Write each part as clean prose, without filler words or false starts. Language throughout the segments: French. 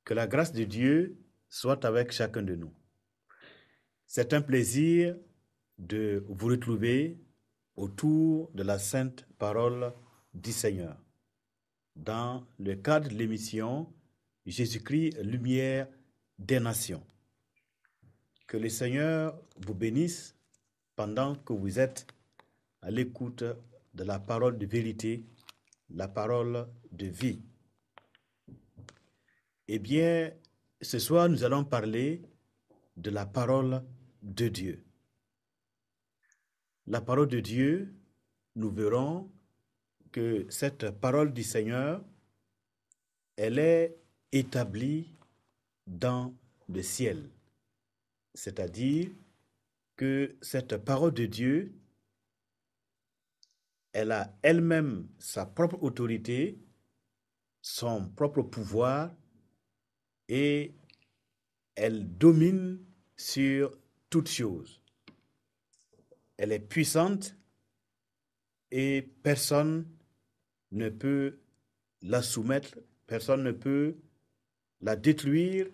Que la grâce de Dieu soit avec chacun de nous. C'est un plaisir de vous retrouver autour de la sainte parole du Seigneur, dans le cadre de l'émission Jésus-Christ, lumière des nations. Que le Seigneur vous bénisse pendant que vous êtes à l'écoute de la parole de vérité, la parole de vie. Eh bien, ce soir, nous allons parler de la parole de Dieu. La parole de Dieu, nous verrons que cette parole du Seigneur, elle est établie dans le ciel. C'est-à-dire que cette parole de Dieu, elle a elle-même sa propre autorité, son propre pouvoir, et elle domine sur toutes choses. Elle est puissante et personne ne peut la soumettre, personne ne peut la détruire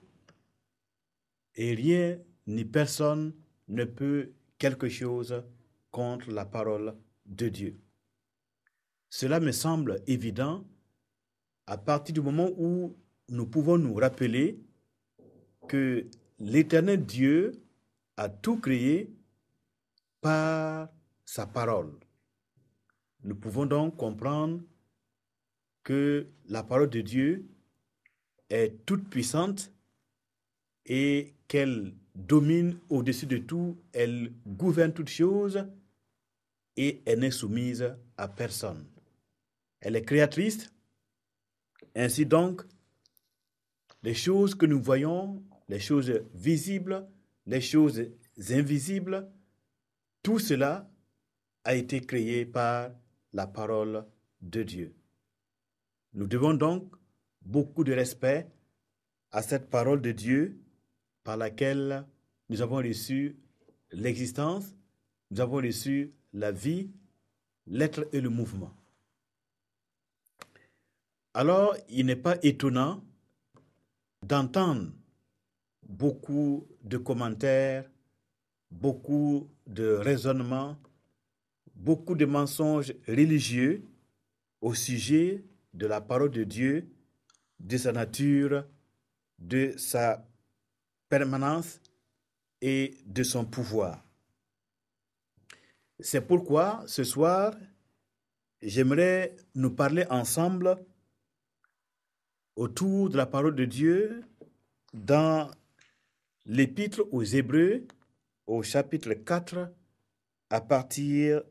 et rien ni personne ne peut quelque chose contre la parole de Dieu. Cela me semble évident à partir du moment où nous pouvons nous rappeler que l'Éternel Dieu a tout créé par sa parole. Nous pouvons donc comprendre que la parole de Dieu est toute puissante et qu'elle domine au-dessus de tout, elle gouverne toutes choses et elle n'est soumise à personne. Elle est créatrice, ainsi donc, les choses que nous voyons, les choses visibles, les choses invisibles, tout cela a été créé par la parole de Dieu. Nous devons donc beaucoup de respect à cette parole de Dieu par laquelle nous avons reçu l'existence, nous avons reçu la vie, l'être et le mouvement. Alors, il n'est pas étonnant d'entendre beaucoup de commentaires, beaucoup de raisonnements, beaucoup de mensonges religieux au sujet de la parole de Dieu, de sa nature, de sa permanence et de son pouvoir. C'est pourquoi, ce soir, j'aimerais nous parler ensemble autour de la parole de Dieu dans l'Épître aux Hébreux, au chapitre 4, à partir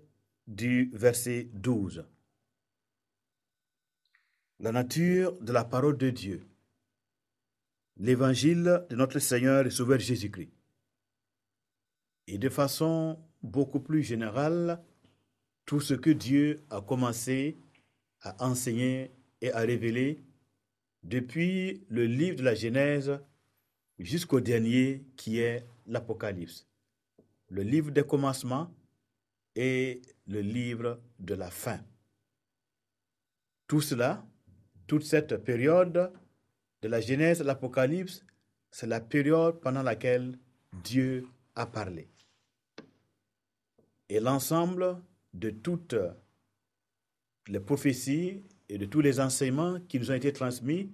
du verset 12. La nature de la parole de Dieu. L'évangile de notre Seigneur et Sauveur Jésus-Christ. Et de façon beaucoup plus générale, tout ce que Dieu a commencé à enseigner et à révéler depuis le livre de la Genèse jusqu'au dernier qui est l'Apocalypse. Le livre des commencements et le livre de la fin. Tout cela, toute cette période de la Genèse à l'Apocalypse, c'est la période pendant laquelle Dieu a parlé. Et l'ensemble de toutes les prophéties et de tous les enseignements qui nous ont été transmis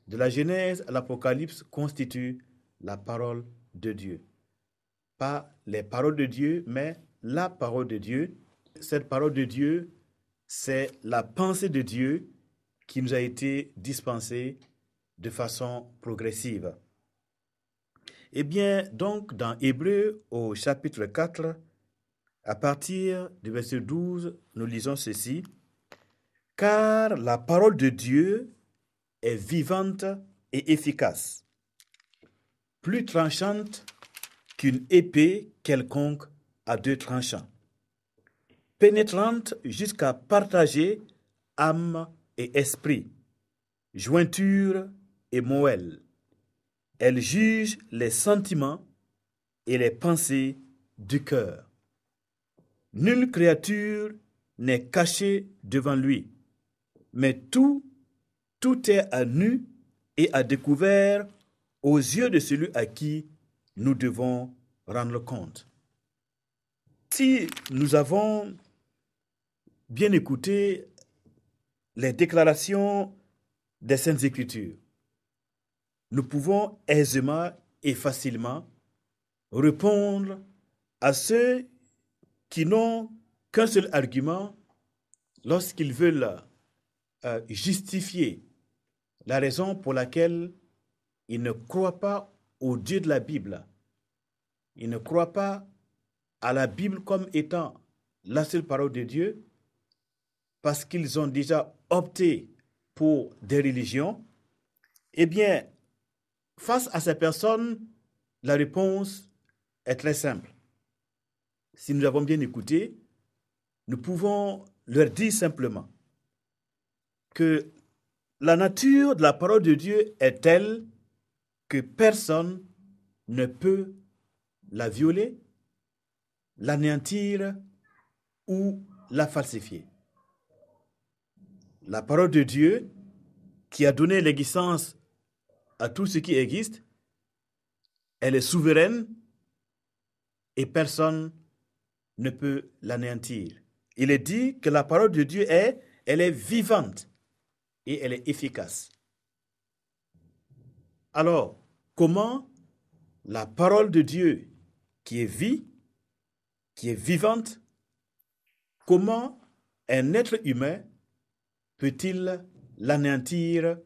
de la Genèse à l'Apocalypse constituent la parole de Dieu. Pas les paroles de Dieu, mais la parole de Dieu. Cette parole de Dieu, c'est la pensée de Dieu qui nous a été dispensée de façon progressive. Eh bien, donc, dans Hébreux, au chapitre 4, à partir du verset 12, nous lisons ceci. « Car la parole de Dieu est vivante et efficace, plus tranchante qu'une épée quelconque à deux tranchants, pénétrante jusqu'à partager âme et esprit, jointure et moelle. Elle juge les sentiments et les pensées du cœur. Nulle créature n'est cachée devant lui, mais tout est à nu et à découvert aux yeux de celui à qui nous devons rendre compte. Si nous avons bien écouté les déclarations des Saintes Écritures, nous pouvons aisément et facilement répondre à ceux qui n'ont qu'un seul argument lorsqu'ils veulent justifier la raison pour laquelle ils ne croient pas au Dieu de la Bible. Ils ne croient pas à la Bible comme étant la seule parole de Dieu parce qu'ils ont déjà opté pour des religions. Eh bien, face à ces personnes, la réponse est très simple. Si nous avons bien écouté, nous pouvons leur dire simplement que la nature de la parole de Dieu est telle que personne ne peut la violer, l'anéantir ou la falsifier. La parole de Dieu, qui a donné l'existence à tout ce qui existe, elle est souveraine et personne ne peut l'anéantir. Il est dit que la parole de Dieu elle est vivante et elle est efficace. Alors, comment la parole de Dieu qui est vie, qui est vivante, comment un être humain peut-il l'anéantir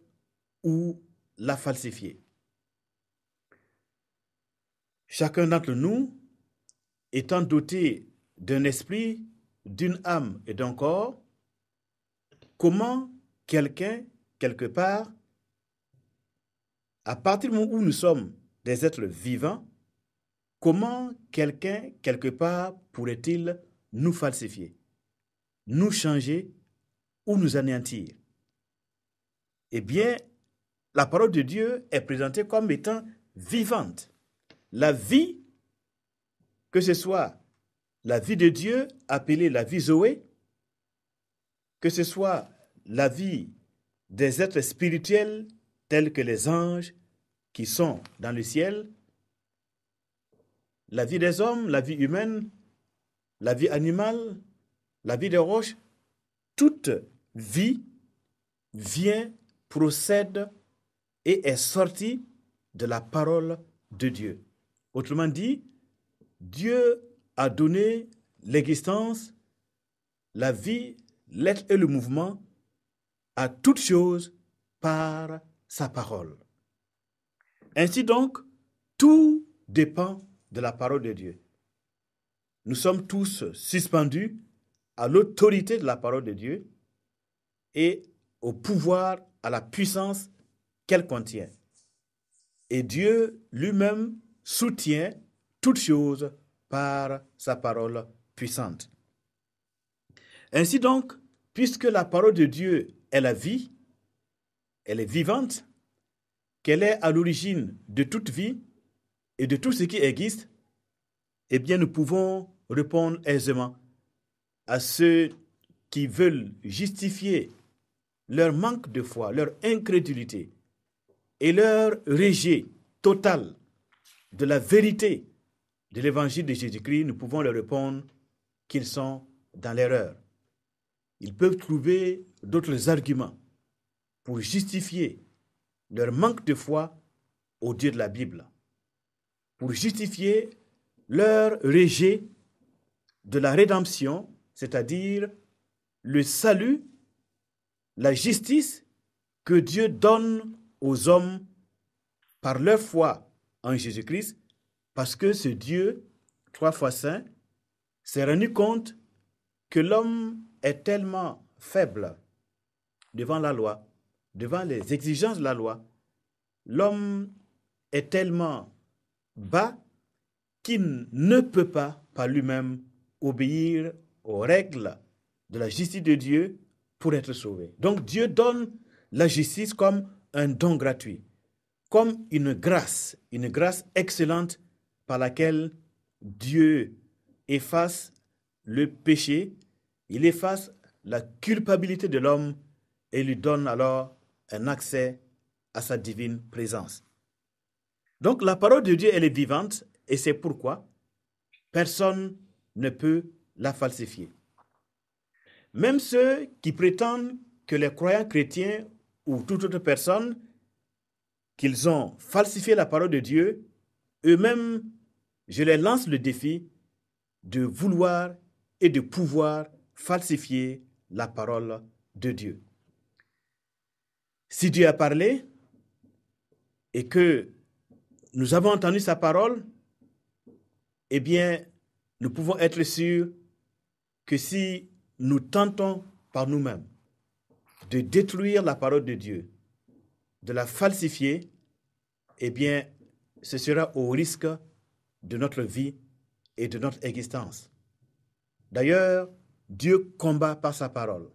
ou la falsifier? Chacun d'entre nous, étant doté d'un esprit, d'une âme et d'un corps, comment quelqu'un, quelque part, à partir du moment où nous sommes des êtres vivants, comment quelqu'un, quelque part, pourrait-il nous falsifier, nous changer ou nous anéantir? Eh bien, la parole de Dieu est présentée comme étant vivante. La vie, que ce soit la vie de Dieu, appelée la vie Zoé, que ce soit la vie des êtres spirituels tels que les anges qui sont dans le ciel, la vie des hommes, la vie humaine, la vie animale, la vie des roches, toute vie vient, procède et est sortie de la parole de Dieu. Autrement dit, Dieu a donné l'existence, la vie, l'être et le mouvement à toutes choses par sa parole. Ainsi donc, tout dépend de la parole de Dieu. Nous sommes tous suspendus à l'autorité de la parole de Dieu et au pouvoir, à la puissance qu'elle contient. Et Dieu lui-même soutient toutes choses par sa parole puissante. Ainsi donc, puisque la parole de Dieu est la vie, elle est vivante, qu'elle est à l'origine de toute vie et de tout ce qui existe, eh bien nous pouvons répondre aisément à ceux qui veulent justifier leur manque de foi, leur incrédulité et leur rejet total de la vérité de l'évangile de Jésus-Christ. Nous pouvons leur répondre qu'ils sont dans l'erreur. Ils peuvent trouver d'autres arguments pour justifier leur manque de foi au Dieu de la Bible, pour justifier leur rejet de la rédemption, c'est-à-dire le salut, la justice que Dieu donne aux hommes par leur foi en Jésus-Christ, parce que ce Dieu, 3 fois saint, s'est rendu compte que l'homme est tellement faible devant la loi, devant les exigences de la loi. L'homme est tellement bas qu'il ne peut pas par lui-même obéir aux règles de la justice de Dieu pour être sauvé. Donc Dieu donne la justice comme un don gratuit, comme une grâce excellente par laquelle Dieu efface le péché, il efface la culpabilité de l'homme et lui donne alors un accès à sa divine présence. Donc la parole de Dieu, elle est vivante et c'est pourquoi personne ne peut la falsifier. Même ceux qui prétendent que les croyants chrétiens ou toute autre personne, qu'ils ont falsifié la parole de Dieu, eux-mêmes, je les lance le défi de vouloir et de pouvoir falsifier la parole de Dieu. Si Dieu a parlé et que nous avons entendu sa parole, eh bien, nous pouvons être sûrs que si nous tentons par nous-mêmes de détruire la parole de Dieu, de la falsifier, eh bien, ce sera au risque de notre vie et de notre existence. D'ailleurs, Dieu combat par sa parole.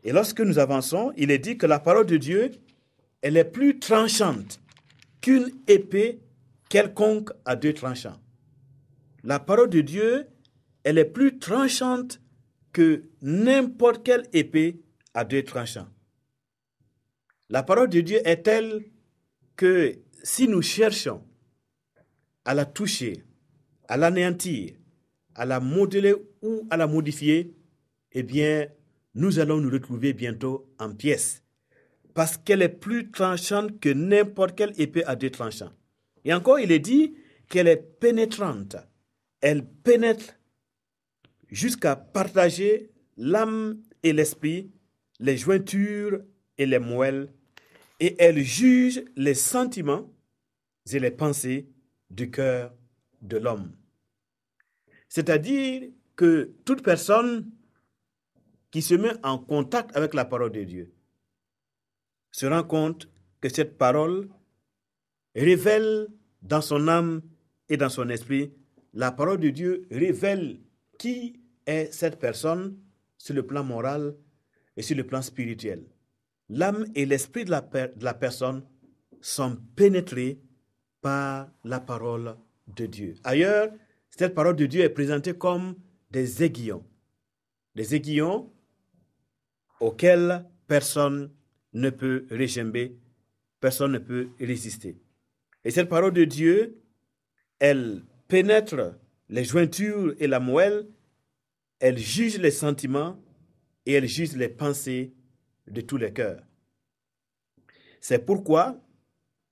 Et lorsque nous avançons, il est dit que la parole de Dieu, elle est plus tranchante qu'une épée quelconque à deux tranchants. La parole de Dieu, elle est plus tranchante que n'importe quelle épée à deux tranchants. La parole de Dieu est telle que si nous cherchons à la toucher, à l'anéantir, à la modeler ou à la modifier, eh bien, nous allons nous retrouver bientôt en pièces. Parce qu'elle est plus tranchante que n'importe quelle épée à deux tranchants. Et encore, il est dit qu'elle est pénétrante. Elle pénètre jusqu'à partager l'âme et l'esprit, les jointures et les moelles, et elle juge les sentiments et les pensées du cœur de l'homme. C'est-à-dire que toute personne qui se met en contact avec la parole de Dieu se rend compte que cette parole révèle dans son âme et dans son esprit, la parole de Dieu révèle qui est cette personne sur le plan moral et sur le plan spirituel. L'âme et l'esprit de la personne sont pénétrés par la parole de Dieu. Ailleurs, cette parole de Dieu est présentée comme des aiguillons auxquels personne ne peut réchimber, personne ne peut résister. Et cette parole de Dieu, elle pénètre les jointures et la moelle, elle juge les sentiments et elle juge les pensées de tous les cœurs. C'est pourquoi,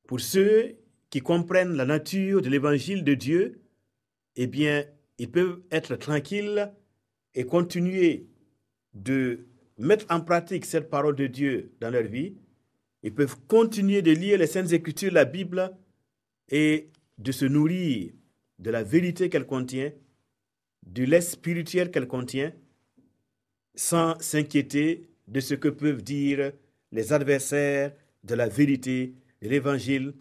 pour ceux qui comprennent la nature de l'évangile de Dieu, eh bien, ils peuvent être tranquilles et continuer de mettre en pratique cette parole de Dieu dans leur vie. Ils peuvent continuer de lire les Saintes Écritures, la Bible, et de se nourrir de la vérité qu'elle contient, du lait spirituel qu'elle contient, sans s'inquiéter de ce que peuvent dire les adversaires de la vérité, de l'évangile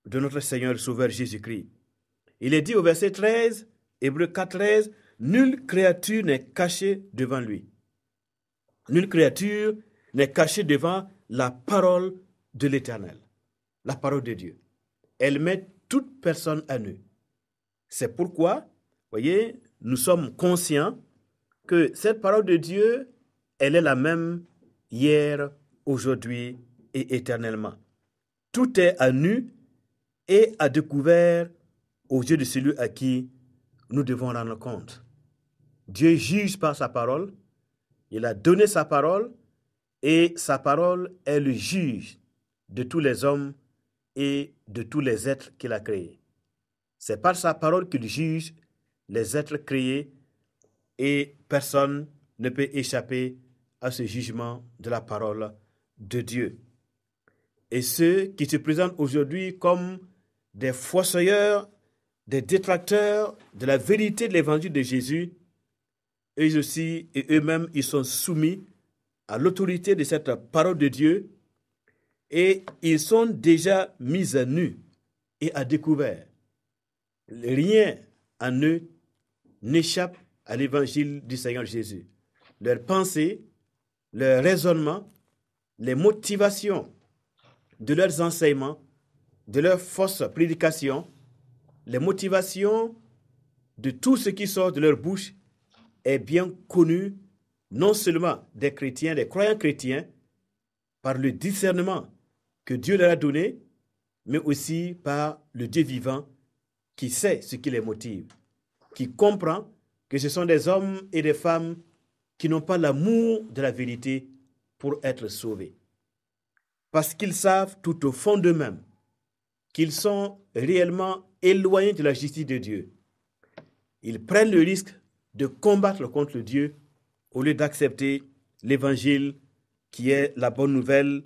de notre Seigneur et Sauveur Jésus-Christ. Il est dit au verset 13, Hébreux 4, 13, « Nulle créature n'est cachée devant lui. » Nulle créature n'est cachée devant la parole de l'Éternel, la parole de Dieu. Elle met toute personne à nu. C'est pourquoi, voyez, nous sommes conscients que cette parole de Dieu, elle est la même hier, aujourd'hui et éternellement. Tout est à nu et à découvert aux yeux de celui à qui nous devons rendre compte. Dieu juge par sa parole, il a donné sa parole et sa parole est le juge de tous les hommes et de tous les êtres qu'il a créés. C'est par sa parole qu'il juge les êtres créés et personne ne peut échapper à ce jugement de la parole de Dieu. Et ceux qui se présentent aujourd'hui comme des fossoyeurs, des détracteurs de la vérité de l'évangile de Jésus, eux aussi et eux-mêmes, ils sont soumis à l'autorité de cette parole de Dieu et ils sont déjà mis à nu et à découvert. Rien en eux n'échappe à l'évangile du Seigneur Jésus. Leurs pensées, leurs raisonnements, les motivations de leurs enseignements, de leurs fausses prédications, les motivations de tout ce qui sort de leur bouche est bien connu non seulement des chrétiens, des croyants chrétiens, par le discernement que Dieu leur a données, mais aussi par le Dieu vivant qui sait ce qui les motive, qui comprend que ce sont des hommes et des femmes qui n'ont pas l'amour de la vérité pour être sauvés. Parce qu'ils savent tout au fond d'eux-mêmes qu'ils sont réellement éloignés de la justice de Dieu. Ils prennent le risque de combattre contre Dieu au lieu d'accepter l'évangile qui est la bonne nouvelle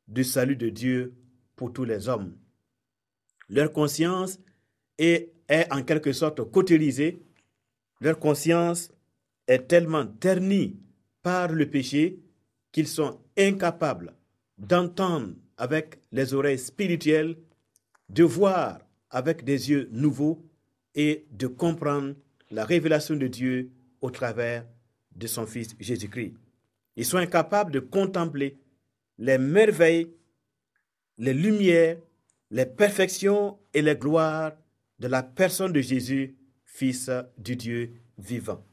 du salut de Dieu pour tous les hommes. Leur conscience est en quelque sorte cautérisée. Leur conscience est tellement ternie par le péché qu'ils sont incapables d'entendre avec les oreilles spirituelles, de voir avec des yeux nouveaux et de comprendre la révélation de Dieu au travers de son Fils Jésus-Christ. Ils sont incapables de contempler les merveilles, les lumières, les perfections et les gloires de la personne de Jésus, Fils du Dieu vivant.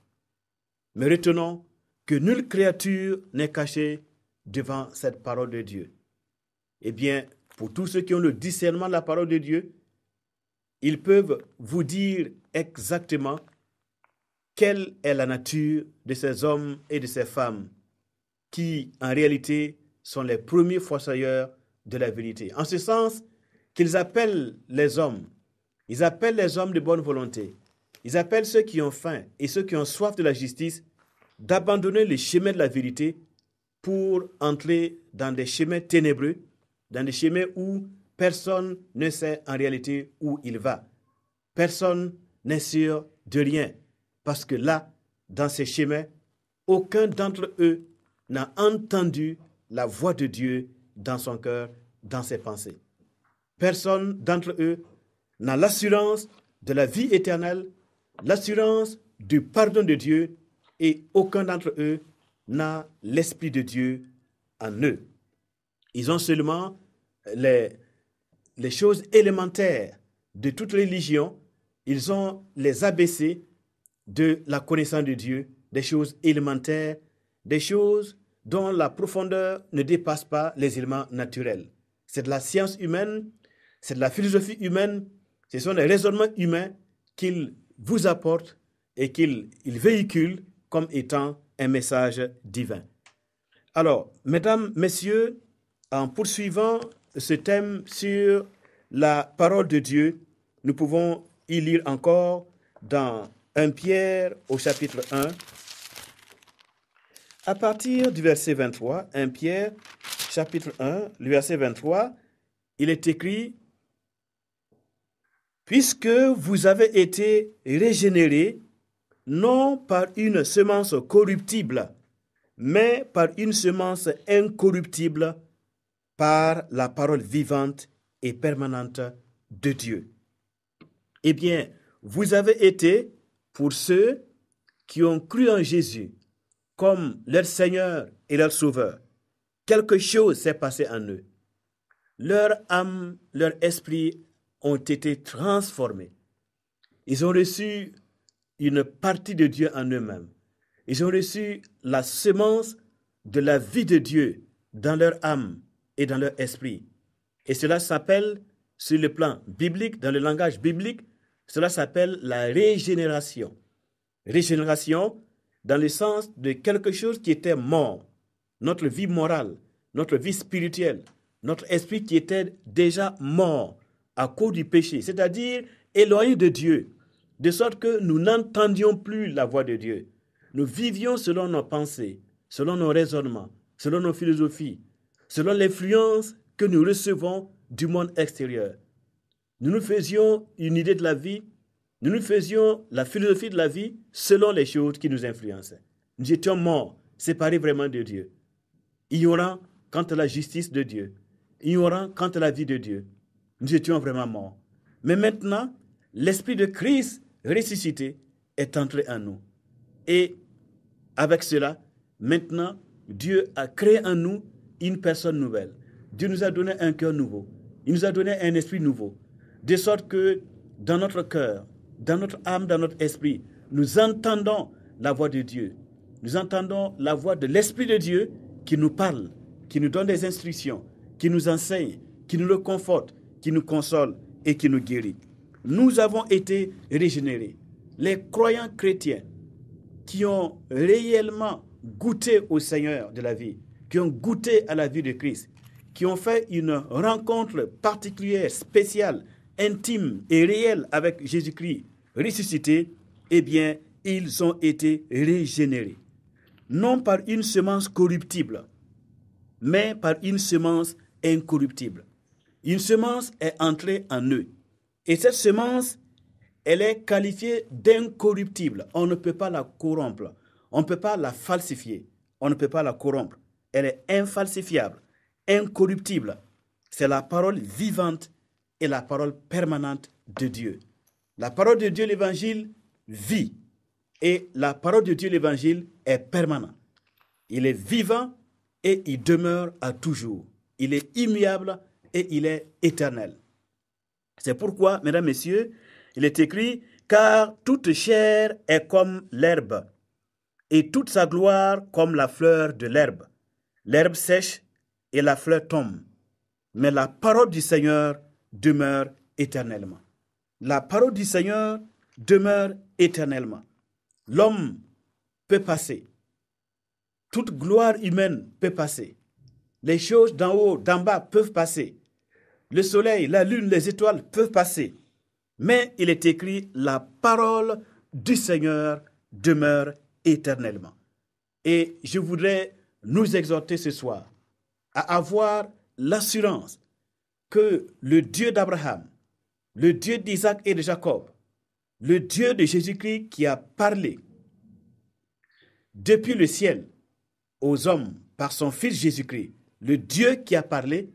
Mais retenons que nulle créature n'est cachée devant cette parole de Dieu. Eh bien, pour tous ceux qui ont le discernement de la parole de Dieu, ils peuvent vous dire exactement quelle est la nature de ces hommes et de ces femmes qui, en réalité, sont les premiers fossoyeurs de la vérité. En ce sens qu'ils appellent les hommes de bonne volonté, ils appellent ceux qui ont faim et ceux qui ont soif de la justice d'abandonner le chemin de la vérité pour entrer dans des chemins ténébreux, dans des chemins où personne ne sait en réalité où il va. Personne n'est sûr de rien, parce que là, dans ces chemins, aucun d'entre eux n'a entendu la voix de Dieu dans son cœur, dans ses pensées. Personne d'entre eux n'a l'assurance de la vie éternelle, l'assurance du pardon de Dieu, et aucun d'entre eux n'a l'Esprit de Dieu en eux. Ils ont seulement les choses élémentaires de toute religion. Ils ont les ABC de la connaissance de Dieu, des choses élémentaires, des choses dont la profondeur ne dépasse pas les éléments naturels. C'est de la science humaine, c'est de la philosophie humaine, ce sont des raisonnements humains qu'ils vous apportent et qu'ils véhiculent comme étant un message divin. Alors, mesdames, messieurs, en poursuivant ce thème sur la parole de Dieu, nous pouvons y lire encore dans 1 Pierre au chapitre 1, à partir du verset 23, 1 Pierre chapitre 1, le verset 23, il est écrit « Puisque vous avez été régénérés, non par une semence corruptible, mais par une semence incorruptible, par la parole vivante et permanente de Dieu. » Eh bien, vous avez été, pour ceux qui ont cru en Jésus comme leur Seigneur et leur Sauveur, quelque chose s'est passé en eux. Leur âme, leur esprit ont été transformés. Ils ont reçu une partie de Dieu en eux-mêmes. Ils ont reçu la semence de la vie de Dieu dans leur âme et dans leur esprit. Et cela s'appelle, sur le plan biblique, dans le langage biblique, cela s'appelle la régénération. Régénération dans le sens de quelque chose qui était mort. Notre vie morale, notre vie spirituelle, notre esprit qui était déjà mort à cause du péché, c'est-à-dire éloigné de Dieu, de sorte que nous n'entendions plus la voix de Dieu. Nous vivions selon nos pensées, selon nos raisonnements, selon nos philosophies, selon l'influence que nous recevons du monde extérieur. Nous nous faisions une idée de la vie, nous nous faisions la philosophie de la vie selon les choses qui nous influençaient. Nous étions morts, séparés vraiment de Dieu, ignorants quant à la justice de Dieu, ignorants quant à la vie de Dieu. Nous étions vraiment morts. Mais maintenant, l'Esprit de Christ ressuscité est entré en nous. Et avec cela, maintenant, Dieu a créé en nous une personne nouvelle. Dieu nous a donné un cœur nouveau. Il nous a donné un esprit nouveau. De sorte que dans notre cœur, dans notre âme, dans notre esprit, nous entendons la voix de Dieu. Nous entendons la voix de l'Esprit de Dieu qui nous parle, qui nous donne des instructions, qui nous enseigne, qui nous réconforte, qui nous console et qui nous guérit. Nous avons été régénérés. Les croyants chrétiens qui ont réellement goûté au Seigneur de la vie, qui ont goûté à la vie de Christ, qui ont fait une rencontre particulière, spéciale, intime et réelle avec Jésus-Christ ressuscité, eh bien, ils ont été régénérés. Non par une semence corruptible, mais par une semence incorruptible. Une semence est entrée en eux. Et cette semence, elle est qualifiée d'incorruptible. On ne peut pas la corrompre. On ne peut pas la falsifier. On ne peut pas la corrompre. Elle est infalsifiable, incorruptible. C'est la parole vivante et la parole permanente de Dieu. La parole de Dieu, l'évangile, vit. Et la parole de Dieu, l'évangile, est permanent. Il est vivant et il demeure à toujours. Il est immuable et il est éternel. C'est pourquoi, mesdames, messieurs, il est écrit « Car toute chair est comme l'herbe, et toute sa gloire comme la fleur de l'herbe. L'herbe sèche et la fleur tombe, mais la parole du Seigneur demeure éternellement. » La parole du Seigneur demeure éternellement. L'homme peut passer. Toute gloire humaine peut passer. Les choses d'en haut, d'en bas peuvent passer. Le soleil, la lune, les étoiles peuvent passer. Mais il est écrit, la parole du Seigneur demeure éternellement. Et je voudrais nous exhorter ce soir à avoir l'assurance que le Dieu d'Abraham, le Dieu d'Isaac et de Jacob, le Dieu de Jésus-Christ qui a parlé depuis le ciel aux hommes par son Fils Jésus-Christ, le Dieu qui a parlé,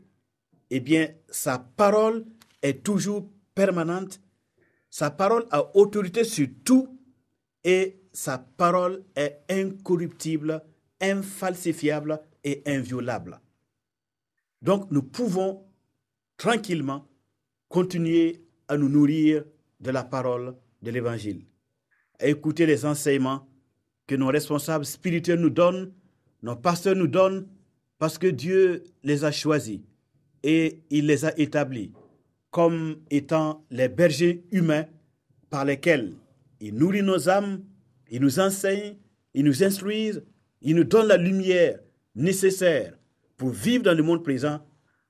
eh bien, sa parole est toujours permanente, sa parole a autorité sur tout et sa parole est incorruptible, infalsifiable et inviolable. Donc, nous pouvons tranquillement continuer à nous nourrir de la parole de l'Évangile, à écouter les enseignements que nos responsables spirituels nous donnent, nos pasteurs nous donnent, parce que Dieu les a choisis et il les a établis comme étant les bergers humains par lesquels il nourrit nos âmes, il nous enseigne, il nous instruise, il nous donne la lumière nécessaire pour vivre dans le monde présent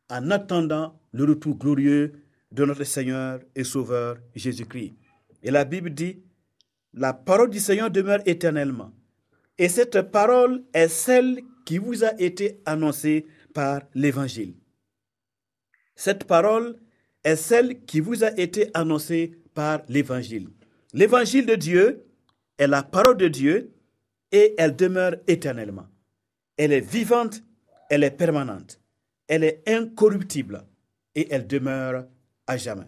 en attendant le retour glorieux de notre Seigneur et Sauveur Jésus-Christ. Et la Bible dit, la parole du Seigneur demeure éternellement. Et cette parole est celle qui vous a été annoncée par l'Évangile. Cette parole est celle qui vous a été annoncée par l'Évangile. L'Évangile de Dieu est la parole de Dieu et elle demeure éternellement. Elle est vivante, elle est permanente, elle est incorruptible et elle demeure à jamais.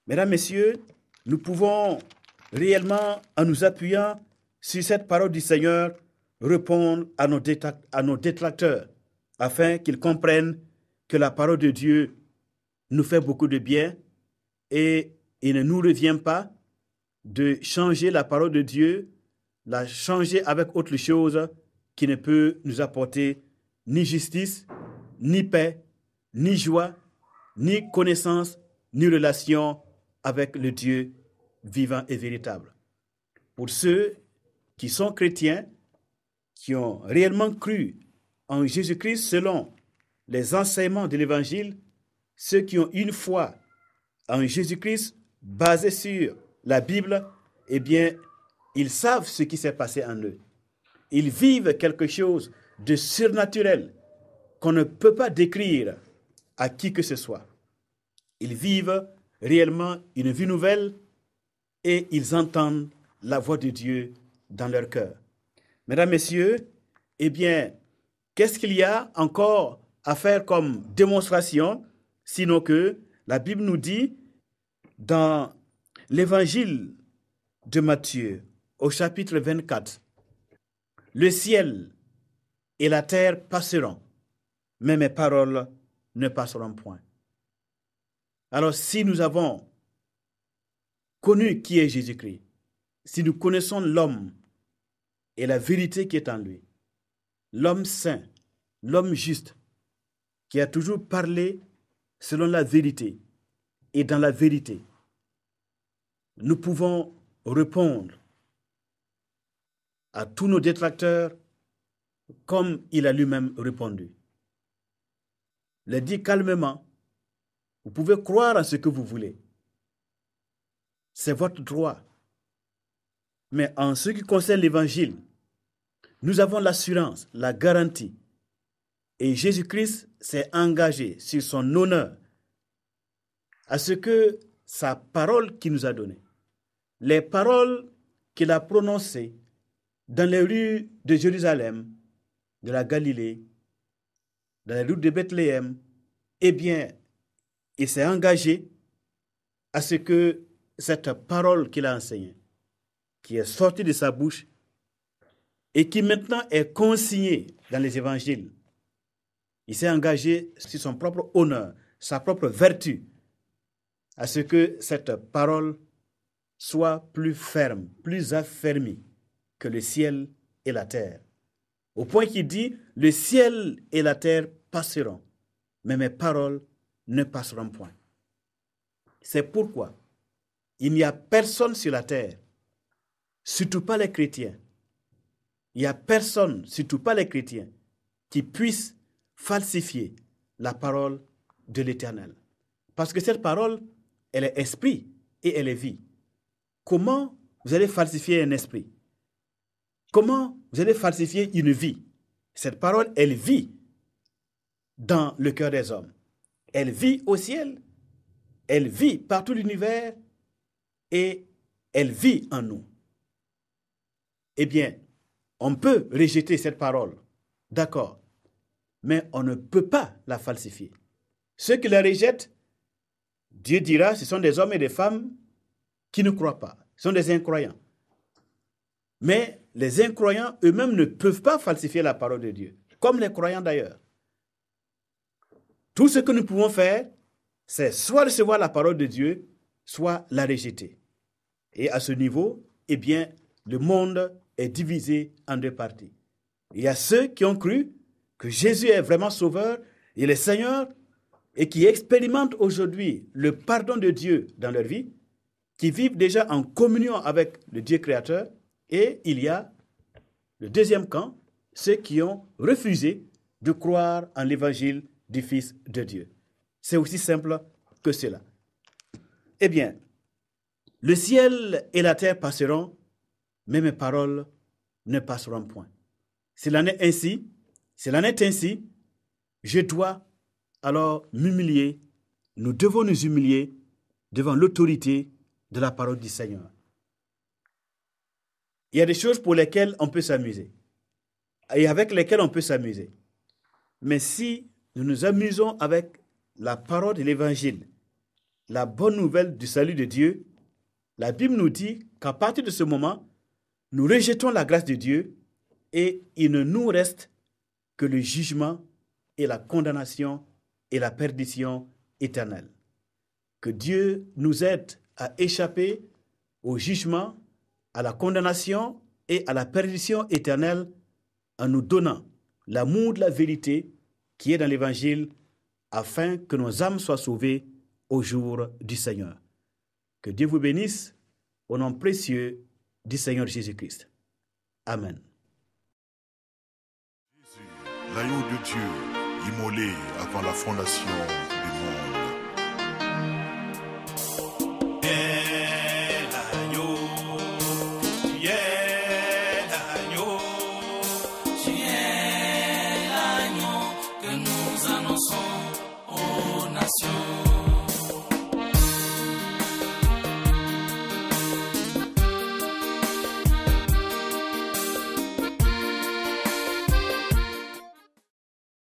Mesdames, Messieurs, nous pouvons réellement, en nous appuyant sur cette parole du Seigneur, répondre à nos détracteurs afin qu'ils comprennent que la parole de Dieu nous fait beaucoup de bien et il ne nous revient pas de changer la parole de Dieu, la changer avec autre chose qui ne peut nous apporter ni justice, ni paix, ni joie, ni connaissance, ni relation avec le Dieu vivant et véritable. Pour ceux qui sont chrétiens, qui ont réellement cru en Jésus-Christ selon les enseignements de l'Évangile, ceux qui ont une foi en Jésus-Christ basée sur la Bible, eh bien, ils savent ce qui s'est passé en eux. Ils vivent quelque chose de surnaturel qu'on ne peut pas décrire à qui que ce soit. Ils vivent réellement une vie nouvelle et ils entendent la voix de Dieu dans leur cœur. Mesdames, Messieurs, eh bien, qu'est-ce qu'il y a encore à faire comme démonstration, sinon que la Bible nous dit dans l'Évangile de Matthieu, au chapitre 24, « Le ciel et la terre passeront, mais mes paroles ne passeront point. » Alors, si nous avons connu qui est Jésus-Christ, si nous connaissons l'homme et la vérité qui est en lui, l'homme saint, l'homme juste, qui a toujours parlé selon la vérité et dans la vérité, nous pouvons répondre à tous nos détracteurs comme il a lui-même répondu. Il a dit calmement, vous pouvez croire en ce que vous voulez. C'est votre droit. Mais en ce qui concerne l'Évangile, nous avons l'assurance, la garantie. Et Jésus-Christ s'est engagé sur son honneur à ce que sa parole qu'il nous a donnée, les paroles qu'il a prononcées dans les rues de Jérusalem, de la Galilée, dans les rues de Bethléem, eh bien, il s'est engagé à ce que cette parole qu'il a enseignée, qui est sortie de sa bouche et qui maintenant est consignée dans les évangiles, il s'est engagé sur son propre honneur, sa propre vertu, à ce que cette parole soit plus ferme, plus affermie que le ciel et la terre. Au point qu'il dit, le ciel et la terre passeront, mais mes paroles ne passeront point. C'est pourquoi il n'y a personne sur la terre, surtout pas les chrétiens, il n'y a personne, surtout pas les chrétiens, qui puisse falsifier la parole de l'Éternel. Parce que cette parole, elle est esprit et elle est vie. Comment vous allez falsifier un esprit? Comment vous allez falsifier une vie? Cette parole, elle vit dans le cœur des hommes. Elle vit au ciel, elle vit par tout l'univers et elle vit en nous. Eh bien, on peut rejeter cette parole, d'accord, mais on ne peut pas la falsifier. Ceux qui la rejettent, Dieu dira, ce sont des hommes et des femmes qui ne croient pas, ce sont des incroyants. Mais les incroyants eux-mêmes ne peuvent pas falsifier la parole de Dieu, comme les croyants d'ailleurs. Tout ce que nous pouvons faire, c'est soit recevoir la parole de Dieu, soit la rejeter. Et à ce niveau, eh bien, le monde est divisé en deux parties. Il y a ceux qui ont cru que Jésus est vraiment sauveur, il est Seigneur, et qui expérimentent aujourd'hui le pardon de Dieu dans leur vie, qui vivent déjà en communion avec le Dieu créateur, et il y a le deuxième camp, ceux qui ont refusé de croire en l'évangile du Fils de Dieu. C'est aussi simple que cela. Eh bien, le ciel et la terre passeront, mais mes paroles ne passeront point. S'il en est ainsi, je dois alors m'humilier, nous devons nous humilier devant l'autorité de la parole du Seigneur. Il y a des choses pour lesquelles on peut s'amuser et avec lesquelles on peut s'amuser. Mais si nous nous amusons avec la parole de l'Évangile, la bonne nouvelle du salut de Dieu, la Bible nous dit qu'à partir de ce moment, nous rejetons la grâce de Dieu et il ne nous reste que le jugement et la condamnation et la perdition éternelle. Que Dieu nous aide à échapper au jugement, à la condamnation et à la perdition éternelle en nous donnant l'amour de la vérité qui est dans l'Évangile afin que nos âmes soient sauvées au jour du Seigneur. Que Dieu vous bénisse au nom précieux du Seigneur Jésus-Christ. Amen. Jésus, l'agneau de Dieu, immolé avant la fondation